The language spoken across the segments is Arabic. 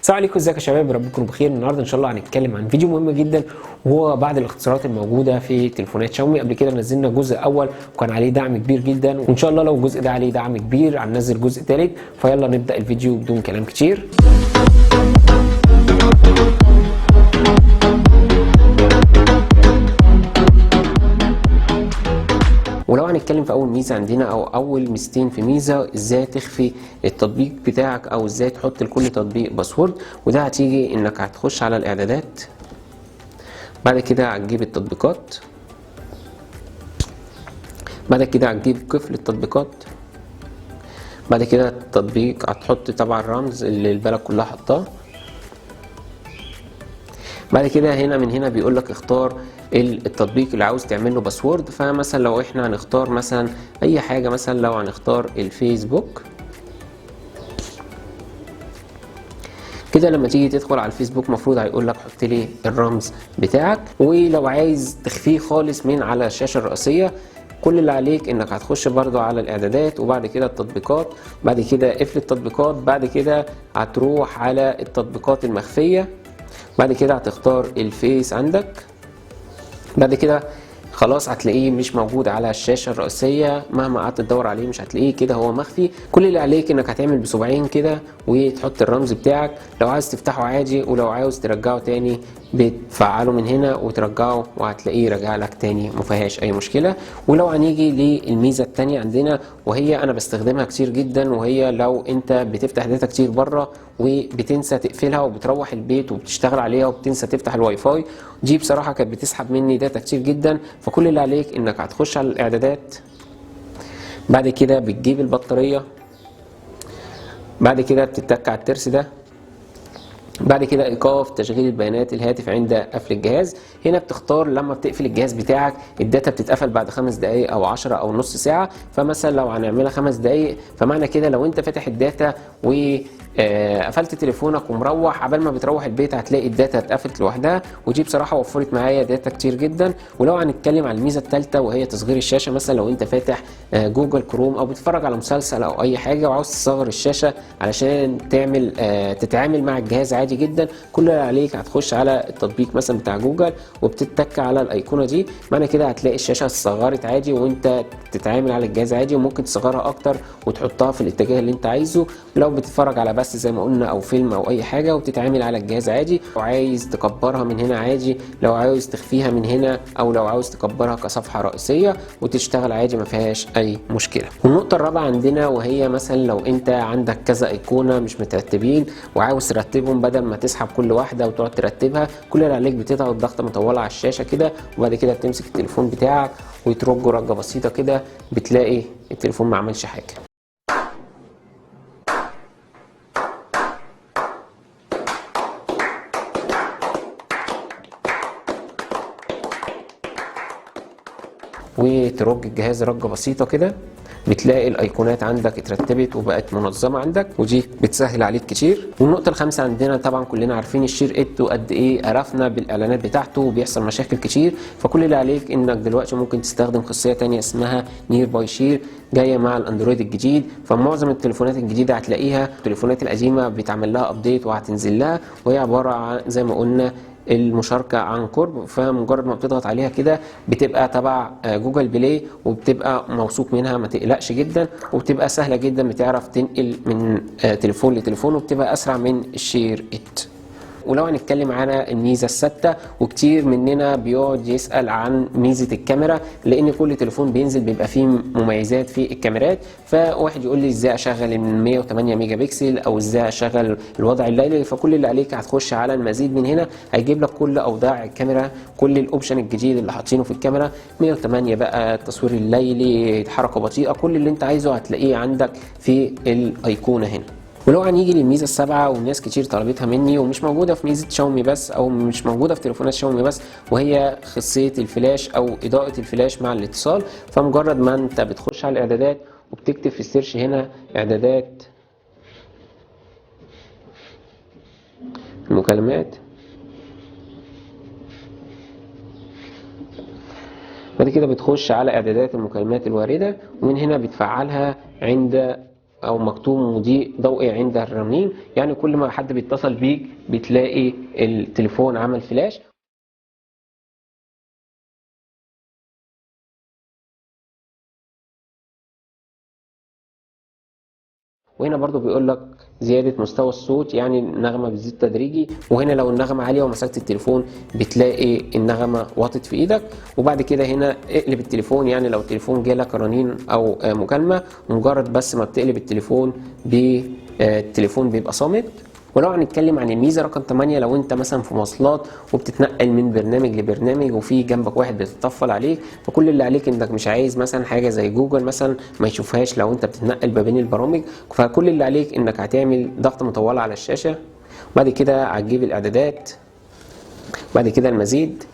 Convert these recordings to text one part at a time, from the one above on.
السلام عليكم، ازيك يا شباب؟ رب تكونوا بخير. النهارده ان شاء الله هنتكلم عن فيديو مهم جدا، وهو بعض الاختصارات الموجوده في تليفونات شاومي. قبل كده نزلنا جزء اول وكان عليه دعم كبير جدا، وان شاء الله لو الجزء ده عليه دعم كبير هننزل جزء ثالث. فيلا نبدا الفيديو بدون كلام كتير. ولو هنتكلم في اول ميزه عندنا او اول ميزتين في ميزه، ازاي تخفي التطبيق بتاعك او ازاي تحط لكل تطبيق باسورد. وده هتيجي انك هتخش على الاعدادات، بعد كده هتجيب التطبيقات، بعد كده هتجيب قفل التطبيقات، بعد كده التطبيق هتحط طبعا الرمز اللي البلد كلها حطاه. بعد كده هنا من هنا بيقول لك اختار التطبيق اللي عاوز تعمل له باسورد. فمثلا لو احنا هنختار مثلا اي حاجه، مثلا لو هنختار الفيسبوك كده، لما تيجي تدخل على الفيسبوك مفروض هيقول لك حط لي الرمز بتاعك. ولو عايز تخفيه خالص من على الشاشه الرئيسيه، كل اللي عليك انك هتخش برضو على الاعدادات، وبعد كده التطبيقات، بعد كده قفل التطبيقات، بعد كده هتروح على التطبيقات المخفيه، بعد كده هتختار الفيس عندك. بعد كده خلاص هتلاقيه مش موجود على الشاشة الرئيسية، مهما قعدت تدور عليه مش هتلاقيه، كده هو مخفي. كل اللي عليك انك هتعمل بصبعين كده وتحط الرمز بتاعك. لو عايز تفتحه عادي، ولو عاوز ترجعه تاني بتفعله من هنا وترجعه، وهتلاقيه رجع لك تاني، مفيهاش اي مشكلة. ولو هنيجي للميزة التانية عندنا، وهي انا بستخدمها كتير جدا، وهي لو انت بتفتح داتا كتير بره وبتنسى تقفلها وبتروح البيت وبتشتغل عليها وبتنسى تفتح الواي فاي، دي بصراحة كانت بتسحب مني داتا كتير جدا. فكل اللي عليك انك هتخش على الاعدادات، بعد كده بتجيب البطارية، بعد كده بتتك على الترس ده، بعد كده ايقاف تشغيل البيانات الهاتف عند قفل الجهاز. هنا بتختار لما بتقفل الجهاز بتاعك الداتا بتتقفل بعد 5 دقايق او 10 او نص ساعة. فمثلا لو هنعملها 5 دقايق، فمعنى كده لو انت فاتح الداتا وقفلت تليفونك ومروح، عبال ما بتروح البيت هتلاقي الداتا اتقفلت لوحدها. ودي بصراحة وفرت معايا داتا كتير جدا. ولو هنتكلم عن الميزة الثالثة، وهي تصغير الشاشة، مثلا لو انت فاتح جوجل كروم او بتتفرج على مسلسل او اي حاجة وعاوز تصغر الشاشة علشان تعمل تتعامل مع الجهاز عادي جدا، كل اللي عليك هتخش على التطبيق مثلا بتاع جوجل وبتتك على الايقونه دي. معنى كده هتلاقي الشاشه اتصغرت عادي وانت تتعامل على الجهاز عادي، وممكن تصغرها اكتر وتحطها في الاتجاه اللي انت عايزه. لو بتتفرج على بس زي ما قلنا او فيلم او اي حاجه وبتتعامل على الجهاز عادي. لو عايز تكبرها من هنا عادي، لو عاوز تخفيها من هنا، او لو عاوز تكبرها كصفحه رئيسيه وتشتغل عادي ما فيهاش اي مشكله. والنقطه الرابعه عندنا، وهي مثلا لو انت عندك كذا ايقونه مش مترتبين وعاوز ترتبهم بدل ما تسحب كل واحده وتقعد ترتبها، كل اللي عليك بتضغط ضغطه مطوله على الشاشه كده، وبعد كده بتمسك التليفون بتاعك وترجه رجه بسيطه كده، بتلاقي التليفون ما عملش حاجه. وترج الجهاز رجه بسيطه كده، بتلاقي الايقونات عندك اترتبت وبقت منظمه عندك، ودي بتسهل عليك كتير. والنقطه الخامسه عندنا، طبعا كلنا عارفين الشير ات وقد ايه قرفنا بالاعلانات بتاعته وبيحصل مشاكل كتير. فكل اللي عليك انك دلوقتي ممكن تستخدم خاصيه تانية اسمها نير باي شير، جايه مع الاندرويد الجديد. فمعظم التليفونات الجديده هتلاقيها، التليفونات القديمه بيتعمل لها ابديت وهتنزل لها، وهي عباره عن زي ما قلنا المشاركة عن قرب. فمجرد ما بتضغط عليها كده بتبقى تبع جوجل بلاي، وبتبقى موثوق منها، ما تقلقش جدا، وبتبقى سهلة جدا، بتعرف تنقل من تليفون لتليفون، وبتبقى أسرع من الشير ات. ولو هنتكلم على الميزه الثابته، وكتير مننا بيقعد يسال عن ميزه الكاميرا، لان كل تليفون بينزل بيبقى فيه مميزات في الكاميرات. فواحد يقول لي ازاي اشغل ال 108 ميجا بكسل، او ازاي اشغل الوضع الليلي. فكل اللي عليك هتخش على المزيد من هنا، هيجيب لك كل اوضاع الكاميرا، كل الاوبشن الجديد اللي حاطينه في الكاميرا، 108 بقى، التصوير الليلي، حركه بطيئه، كل اللي انت عايزه هتلاقيه عندك في الايقونه هنا. ولو هنيجي للميزه السابعه، والناس كتير طلبتها مني ومش موجوده في ميزه شاومي بس، او مش موجوده في تليفونات شاومي بس، وهي خاصيه الفلاش او اضاءه الفلاش مع الاتصال. فمجرد ما انت بتخش على الاعدادات وبتكتب في السيرش هنا اعدادات المكالمات، بعد كده بتخش على اعدادات المكالمات الوارده، ومن هنا بتفعلها عند او مكتوم مضيء ضوئي عند الرنين، يعني كل ما حد بيتصل بيك بتلاقي التليفون عمل فلاش. وهنا برضو بيقول لك زيادة مستوى الصوت، يعني النغمة بتزيد تدريجي. وهنا لو النغمة عالية ومسكت التليفون بتلاقي النغمة واطت في ايدك. وبعد كده هنا اقلب التليفون، يعني لو التليفون جالك رنين او مكالمة، مجرد بس ما بتقلب التليفون التليفون بيبقى صامت. ولو هنتكلم عن الميزه رقم 8، لو انت مثلا في مواصلات وبتتنقل من برنامج لبرنامج وفي جنبك واحد بيتطفل عليك، فكل اللي عليك انك مش عايز مثلا حاجه زي جوجل مثلا ما يشوفهاش لو انت بتتنقل ما بين البرامج، فكل اللي عليك انك هتعمل ضغط مطول على الشاشه، وبعد كده هتجيب الاعدادات، بعد كده المزيد،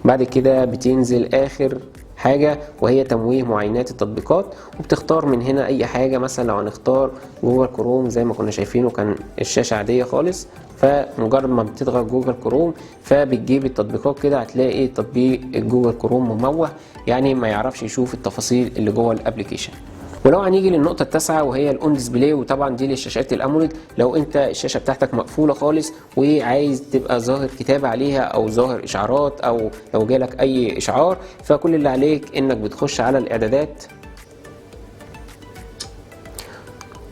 بعد كده بتنزل اخر حاجة وهي تمويه معاينات التطبيقات، وبتختار من هنا اي حاجة. مثلا لو هنختار جوجل كروم زي ما كنا شايفينه كان الشاشة عادية خالص، فمجرد ما بتضغط جوجل كروم فبتجيب التطبيقات كده، هتلاقي تطبيق جوجل كروم مموه، يعني ما يعرفش يشوف التفاصيل اللي جوه الابليكيشن. ولو هنيجي للنقطة التاسعة وهي الاون ديسبلاي، وطبعا دي للشاشات الاموليد. لو انت الشاشة بتاعتك مقفولة خالص وعايز تبقى ظاهر كتابة عليها او ظاهر اشعارات، او لو جالك اي اشعار، فكل اللي عليك انك بتخش على الاعدادات،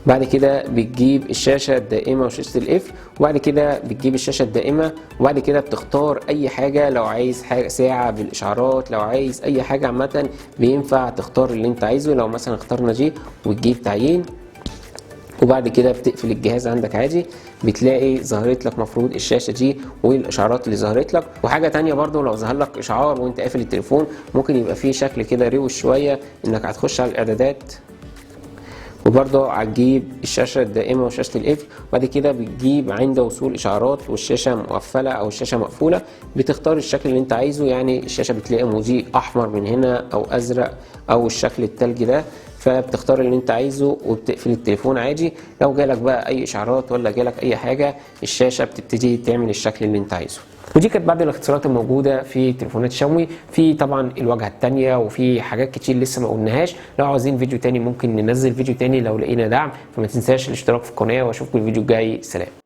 بعد كده بتجيب الشاشة الدائمة وشاشة الاف، وبعد كده بتجيب الشاشة الدائمة، وبعد كده بتختار اي حاجة. لو عايز حاجة ساعة بالاشعارات، لو عايز اي حاجة عامة بينفع تختار اللي انت عايزه. لو مثلا اخترنا جي وتجيب تعيين، وبعد كده بتقفل الجهاز عندك عادي، بتلاقي ظهرت لك مفروض الشاشة دي والاشعارات اللي ظهرت لك. وحاجة تانية برضو، لو ظهر لك اشعار وانت قافل التليفون ممكن يبقى فيه شكل كده روش شوية، انك هتخش على الاعدادات وبرضه هتجيب الشاشة الدائمة وشاشة الاف، وبعد كده بتجيب عند وصول اشعارات والشاشة مقفلة او الشاشة مقفولة، بتختار الشكل اللي انت عايزه. يعني الشاشة بتلاقي مضيء احمر من هنا او ازرق او الشكل التلجي ده، فبتختار اللي انت عايزه وبتقفل التليفون عادي. لو جالك بقى اي اشعارات ولا جالك اي حاجة، الشاشة بتبتدي تعمل الشكل اللي انت عايزه. ودي كانت بعض الاختصارات الموجوده في تليفونات شاومي. في طبعا الواجهه الثانيه وفي حاجات كتير لسه ما قلناهاش. لو عاوزين فيديو تاني ممكن ننزل فيديو تاني لو لقينا دعم، فما تنساش الاشتراك في القناه، واشوفكم الفيديو الجاي. سلام.